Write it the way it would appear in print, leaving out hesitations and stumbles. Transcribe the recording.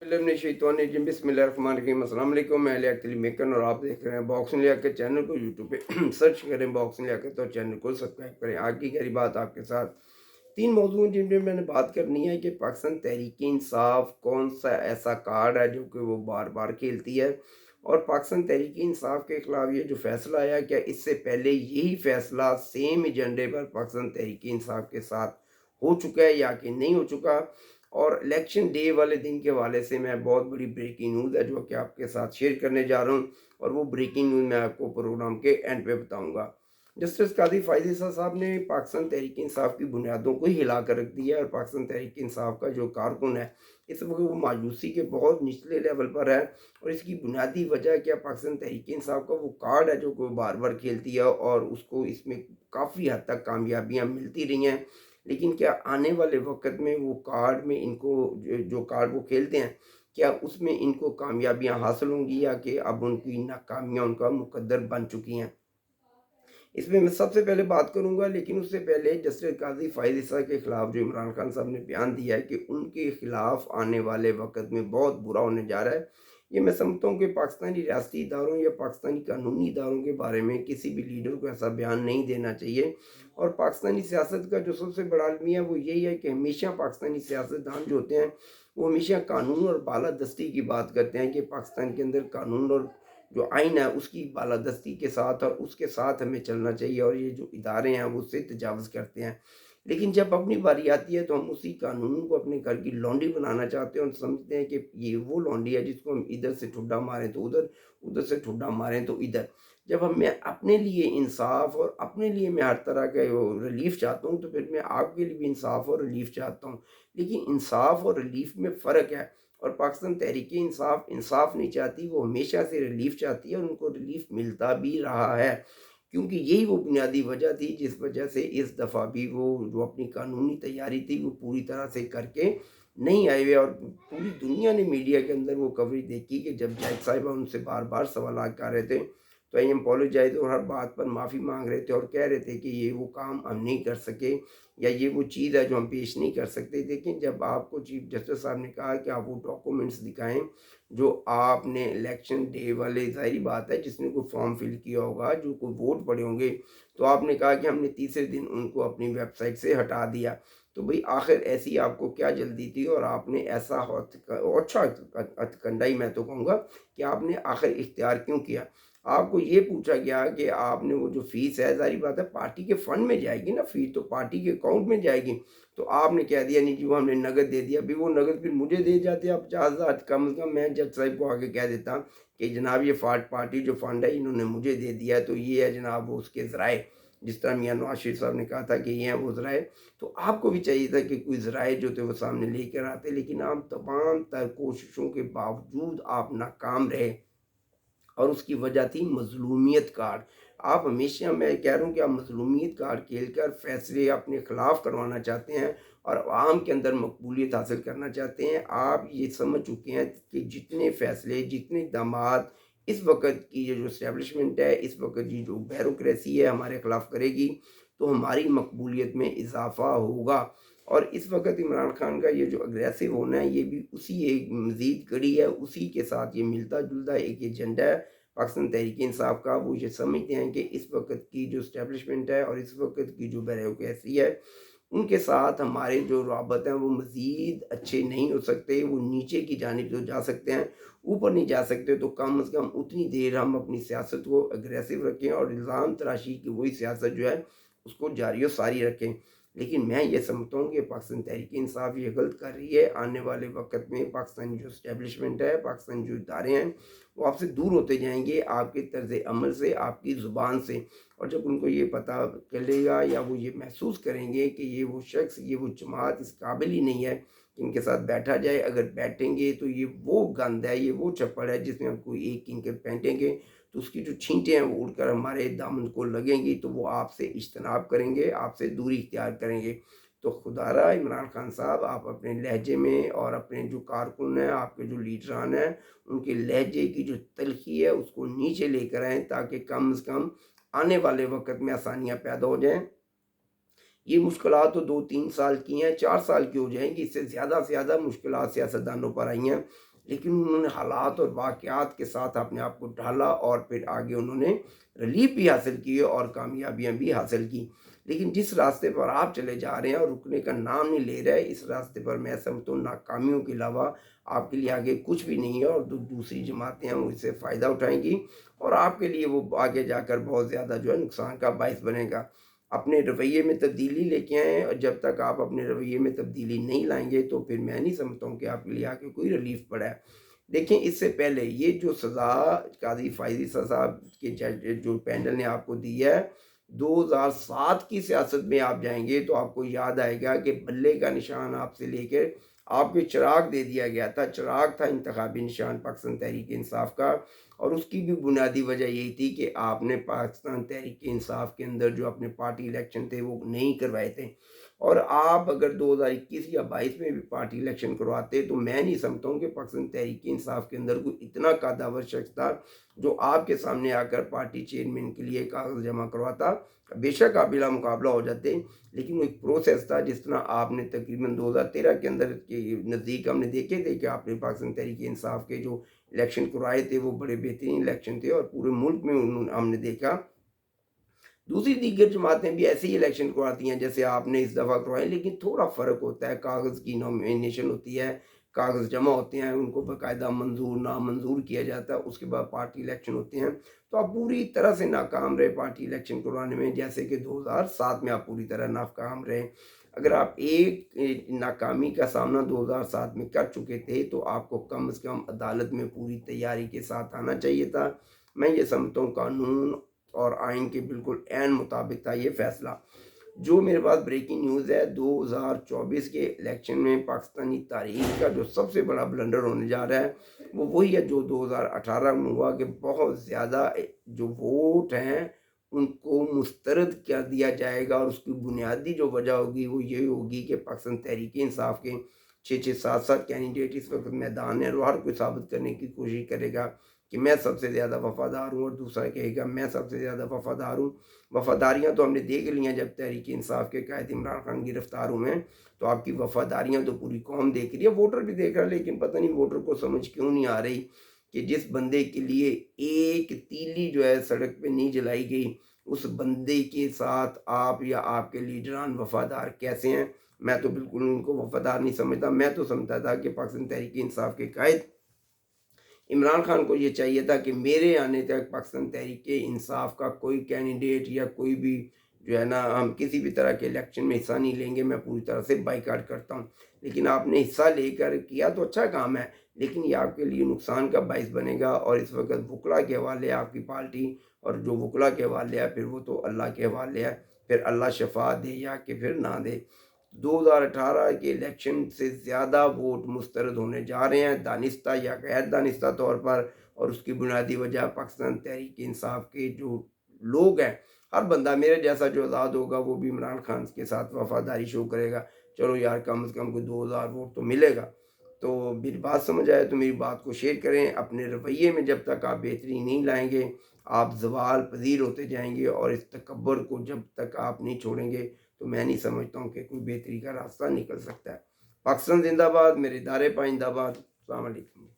बिस्मिल्लाहिर्रहमानिर्रहीम। अस्सलाम वालेकुम। मैं अली अख्तरी मेकन और आप देख रहे हैं बॉक्सिंग लिया के चैनल को। यूट्यूब पे सर्च करें बॉक्सिंग लिया के तो चैनल को सब्सक्राइब करें। आज की गहरी बात आपके साथ तीन मौजूद हैं जिन पे मैंने बात करनी है कि पाकिस्तान तहरीक इंसाफ कौन सा ऐसा कार्ड है जो कि वो बार बार खेलती है, और पाकिस्तान तहरीक इंसाफ के खिलाफ ये जो फैसला आया, क्या इससे पहले यही फैसला सेम एजेंडे पर पाकिस्तान तहरीक इंसाफ के साथ हो चुका है या कि नहीं हो चुका। और इलेक्शन डे वाले दिन के हवाले से मैं बहुत बड़ी ब्रेकिंग न्यूज़ है जो कि आपके साथ शेयर करने जा रहा हूँ, और वो ब्रेकिंग न्यूज़ मैं आपको प्रोग्राम के एंड पे बताऊंगा। जस्टिस कादी फायद ईसा साहब ने पाकिस्तान तहरीक इंसाफ की बुनियादों को ही हिला कर रख दिया है, और पाकिस्तान तहरीक इंसाफ का जो कारकुन है इस वक्त वो मायूसी के बहुत निचले लेवल पर है। और इसकी बुनियादी वजह क्या, पाकिस्तान तहरीक इंसाफ का वो कार्ड है जो को बार बार खेलती है और उसको इसमें काफ़ी हद तक कामयाबियाँ मिलती रही हैं। लेकिन क्या आने वाले वक्त में वो कार्ड में इनको जो कार्ड वो खेलते हैं, क्या उसमें इनको कामयाबियां हासिल होंगी या कि अब उनकी नाकामियां उनका मुकद्दर बन चुकी हैं। इसमें मैं सबसे पहले बात करूंगा, लेकिन उससे पहले जस्टिस काजी फायद ईसा के खिलाफ जो इमरान खान साहब ने बयान दिया है कि उनके खिलाफ आने वाले वक्त में बहुत बुरा होने जा रहा है, ये मैं समझता हूँ कि पाकिस्तानी रियासती इदारों या पाकिस्तानी कानूनी इदारों के बारे में किसी भी लीडर को ऐसा बयान नहीं देना चाहिए। और पाकिस्तानी सियासत का जो सबसे बड़ा अलमिया है वो यही है कि हमेशा पाकिस्तानी सियासतदान जो होते हैं वो हमेशा कानून और बालादस्ती की बात करते हैं कि पाकिस्तान के अंदर कानून और जो आइन है उसकी बालादस्ती के साथ और उसके साथ हमें चलना चाहिए, और ये जो इदारे हैं वो उससे तजावज़ करते हैं। लेकिन जब अपनी बारी आती है तो हम उसी कानून को अपने घर की लौंडी बनाना चाहते हैं और समझते हैं कि ये वो लौंडी है जिसको हम इधर से ठुड्डा मारें तो उधर, उधर से ठुड्डा मारें तो इधर। जब हम मैं अपने लिए इंसाफ और अपने लिए मैं हर तरह का वो रिलीफ चाहता हूँ, तो फिर मैं आपके लिए भी इंसाफ और रिलीफ चाहता हूँ। लेकिन इंसाफ और रिलीफ में फ़र्क है, और पाकिस्तान तहरीक इंसाफ इंसाफ नहीं चाहती, वो हमेशा से रिलीफ चाहती है और उनको रिलीफ मिलता भी रहा है। क्योंकि यही वो बुनियादी वजह थी जिस वजह से इस दफ़ा भी वो जो अपनी कानूनी तैयारी थी वो पूरी तरह से करके नहीं आए हुए। और पूरी दुनिया ने मीडिया के अंदर वो कवरेज देखी कि जब जज साहिबा उनसे बार बार सवाल कर रहे थे तो आई अपोलोजाइज और हर बात पर माफ़ी मांग रहे थे और कह रहे थे कि ये वो काम हम नहीं कर सके या ये वो चीज़ है जो हम पेश नहीं कर सकते। लेकिन जब आपको चीफ जस्टिस साहब ने कहा कि आप वो डॉक्यूमेंट्स दिखाएं जो आपने इलेक्शन डे वाले, ज़ाहिर बात है जिसने कोई फॉर्म फिल किया होगा, जो कोई वोट पड़े होंगे, तो आपने कहा कि हमने तीसरे दिन उनको अपनी वेबसाइट से हटा दिया। तो भाई आखिर ऐसी आपको क्या जल्दी थी, और आपने ऐसा अच्छा हथकंडा ही मैं तो कहूँगा कि आपने आखिर इख्तियार क्यों किया। आपको ये पूछा गया कि आपने वो जो फीस है, ज़ाहिर बात है पार्टी के फंड में जाएगी ना, फीस तो पार्टी के अकाउंट में जाएगी। तो आपने कह दिया नहीं जी वो हमने नगद दे दिया। अभी वो नगद फिर मुझे दे जाते आप 50,000, कम से कम मैं जज साहब को आके कह देता कि जनाब ये पार्टी जो फंड है इन्होंने मुझे दे दिया, तो ये है जनाब वो उसके ज़राए, जिस तरह मियाँ नवाज शरीफ साहब ने कहा था कि ये हैं वो ज़राए। तो आपको भी चाहिए था कि कोई ज़राए जो थे वो सामने लेकर आते, लेकिन आप तमाम तर कोशिशों के बावजूद आप नाकाम रहे, और उसकी वजह थी मजलूमियत कार्ड। आप हमेशा, मैं कह रहा हूँ कि आप मजलूमियत कार्ड खेलकर फैसले अपने खिलाफ करवाना चाहते हैं और आवाम के अंदर मकबूलियत हासिल करना चाहते हैं। आप ये समझ चुके हैं कि जितने फैसले, जितने इक़दामात इस वक्त की जो इस्टेब्लिशमेंट है, इस वक्त की जो ब्यूरोक्रेसी है हमारे खिलाफ करेगी, तो हमारी मकबूलियत में इजाफा होगा। और इस वक्त इमरान खान का ये जो अग्रेसिव होना है ये भी उसी एक मज़ीद कड़ी है, उसी के साथ ये मिलता जुलता एक एजेंडा है पाकिस्तान तहरीक इंसाफ का। वो ये समझते हैं कि इस वक्त की जो इस्टेब्लिशमेंट है और इस वक्त की जो ब्यूरोक्रेसी है उनके साथ हमारे जो राबत हैं वो मज़ीद अच्छे नहीं हो सकते। वो नीचे की जानिब तो जा सकते हैं, ऊपर नहीं जा सकते। तो कम अज़ कम उतनी देर हम अपनी सियासत को अग्रेसिव रखें और इल्ज़ाम तराशी की वही सियासत जो है उसको जारी और सारी रखें। लेकिन मैं ये समझता हूँ कि पाकिस्तान तहरीक इंसाफ ये गलत कर रही है। आने वाले वक्त में पाकिस्तानी जो इस्टेब्लिशमेंट है, पाकिस्तानी जो इदारे हैं, वो आपसे दूर होते जाएंगे, आपके तर्ज अमल से, आपकी ज़ुबान से। और जब उनको ये पता चलेगा या वो ये महसूस करेंगे कि ये वो शख्स, ये वो जमात इस काबिल ही नहीं है कि इनके साथ बैठा जाए, अगर बैठेंगे तो ये वो गंद है, ये वो चप्पड़ है जिसमें हम कोई एक किंकर पहनेंगे तो उसकी जो छींटें हैं वो उड़कर हमारे दामन को लगेंगी, तो वो आपसे इज्तनाब करेंगे, आपसे दूरी इख्तियार करेंगे। तो खुदारा इमरान खान साहब, आप अपने लहजे में और अपने जो कारकुन हैं, आपके जो लीडरान हैं, उनके लहजे की जो तलखी है उसको नीचे लेकर आएँ ताकि कम से कम आने वाले वक्त में आसानियाँ पैदा हो जाएँ। یہ مشکلات تو 2-3 سال کی ہیں، 4 سال کی ہو جائیں گی، اس سے زیادہ مشکلات سیاستدانوں پر آئی ہیں، لیکن انہوں نے حالات اور واقعات کے ساتھ اپنے آپ کو ڈھالا اور پھر آگے انہوں نے ریلیف بھی حاصل کی اور کامیابیاں بھی حاصل کی۔ لیکن جس راستے پر آپ چلے جا رہے ہیں اور رکنے کا نام نہیں لے رہے، اس راستے پر میں سمجھتا ہوں ناکامیوں کے علاوہ آپ کے لیے آگے کچھ بھی نہیں ہے، اور دوسری جماعتیں ہیں وہ اس سے فائدہ اٹھائیں گی، اور آپ کے لیے وہ آگے جا کر بہت زیادہ جو ہے نقصان کا باعث بنے گا۔ اپنے رویے میں تبدیلی لے کے آئیں، اور جب تک آپ اپنے رویے میں تبدیلی نہیں لائیں گے تو پھر میں نہیں سمجھتا ہوں کہ آپ کے لیے آگے کوئی ریلیف پڑا ہے۔ دیکھیں، اس سے پہلے یہ جو سزا قاضی فائز عیسیٰ صاحب کے جج جو پینل نے آپ کو دی ہے، 2007 کی سیاست میں آپ جائیں گے تو آپ کو یاد آئے گا کہ بلے کا نشان آپ سے لے کے آپ کے چراغ دے دیا گیا تھا۔ چراغ تھا انتخابی نشان پاکستان تحریک انصاف کا، اور اس کی بھی بنیادی وجہ یہی تھی کہ آپ نے پاکستان تحریک انصاف کے اندر جو اپنے پارٹی الیکشن تھے وہ نہیں کروائے تھے، اور آپ اگر 2021 یا 22 میں بھی پارٹی الیکشن کرواتے تو میں نہیں سمجھتا ہوں کہ پاکستان تحریک انصاف کے اندر کوئی اتنا قادر شخص تھا جو آپ کے سامنے آ کر پارٹی چیئرمین کے لیے کاغذ جمع کرواتا۔ بے شک آپ بلا مقابلہ ہو جاتے، لیکن وہ ایک پروسیس تھا۔ جس طرح آپ نے تقریباً 2013 کے اندر کے نزدیک ہم نے دیکھے تھے کہ آپ نے پاکستان تحریک انصاف کے جو الیکشن کروائے تھے وہ بڑے بہترین الیکشن تھے، اور پورے ملک میں ہم نے دیکھا دوسری دیگر جماعتیں بھی ایسے ہی الیکشن کرواتی ہیں جیسے آپ نے اس دفعہ کروائے، لیکن تھوڑا فرق ہوتا ہے۔ کاغذ کی نامینیشن ہوتی ہے، کاغذ جمع ہوتے ہیں، ان کو باقاعدہ منظور نامنظور کیا جاتا ہے، اس کے بعد پارٹی الیکشن ہوتے ہیں۔ تو آپ پوری طرح سے ناکام رہے پارٹی الیکشن کروانے میں، جیسے کہ 2007 میں آپ پوری طرح ناکام رہے۔ اگر آپ ایک ناکامی کا سامنا 2007 میں کر چکے تھے تو آپ کو کم از کم عدالت میں پوری تیاری کے ساتھ آنا چاہیے تھا۔ میں یہ سمجھتا ہوں قانون اور آئین کے بالکل عین مطابق تھا یہ فیصلہ۔ جو میرے پاس بریکنگ نیوز ہے، 2024 کے الیکشن میں پاکستانی تاریخ کا جو سب سے بڑا بلنڈر ہونے جا رہا ہے وہ وہی ہے جو 2018 میں ہوا، کہ بہت زیادہ جو ووٹ ہیں ان کو مسترد کر دیا جائے گا، اور اس کی بنیادی جو وجہ ہوگی وہ یہ ہوگی کہ پاکستان تحریک انصاف کے 6-7 کینڈیڈیٹ اس وقت میدان ہیں، اور ہر کوئی ثابت کرنے کی کوشش کرے گا کہ میں سب سے زیادہ وفادار ہوں، اور دوسرا کہے گا میں سب سے زیادہ وفادار ہوں۔ وفاداریاں تو ہم نے دیکھ لی ہیں، جب تحریک انصاف کے قائد عمران خان گرفتار ہوئے ہیں تو آپ کی وفاداریاں تو پوری قوم دیکھ رہی ہے، ووٹر بھی دیکھ رہا ہے، لیکن پتہ نہیں ووٹر کو سمجھ کیوں نہیں آ رہی کہ جس بندے کے لیے ایک تیلی جو ہے سڑک پہ نہیں جلائی گئی، اس بندے کے ساتھ آپ یا آپ کے لیڈران وفادار کیسے ہیں؟ میں تو بالکل ان کو وفادار نہیں سمجھتا۔ میں تو سمجھتا تھا کہ پاکستان تحریک انصاف کے قائد عمران خان کو یہ چاہیے تھا کہ میرے آنے تک پاکستان تحریک انصاف کا کوئی کینڈیڈیٹ یا کوئی بھی جو ہے نا، ہم کسی بھی طرح کے الیکشن میں حصہ نہیں لیں گے، میں پوری طرح سے بائیکاٹ کرتا ہوں۔ لیکن آپ نے حصہ لے کر کیا تو اچھا کام ہے، لیکن یہ آپ کے لیے نقصان کا باعث بنے گا، اور اس وقت وکلا کے حوالے آپ کی پارٹی، اور جو وکلا کے حوالے ہے پھر وہ تو اللہ کے حوالے ہے، پھر اللہ شفا دے یا کہ پھر نہ دے۔ 2018 کے الیکشن سے زیادہ ووٹ مسترد ہونے جا رہے ہیں، دانستہ یا غیر دانستہ طور پر، اور اس کی بنیادی وجہ پاکستان تحریک انصاف کے جو لوگ ہیں، ہر بندہ میرے جیسا جو آزاد ہوگا وہ بھی عمران خان کے ساتھ وفاداری شو کرے گا۔ چلو یار، کم از کم کوئی 2000 ووٹ تو ملے گا۔ تو میری بات سمجھ آئے تو میری بات کو شیئر کریں۔ اپنے رویے میں جب تک آپ بہتری نہیں لائیں گے آپ زوال پذیر ہوتے جائیں گے، اور اس تکبر کو جب تک آپ نہیں چھوڑیں گے تو میں نہیں سمجھتا ہوں کہ کوئی بہتری کا راستہ نکل سکتا ہے۔ پاکستان زندہ باد، میرے ادارے پائندہ باد۔ السلام علیکم۔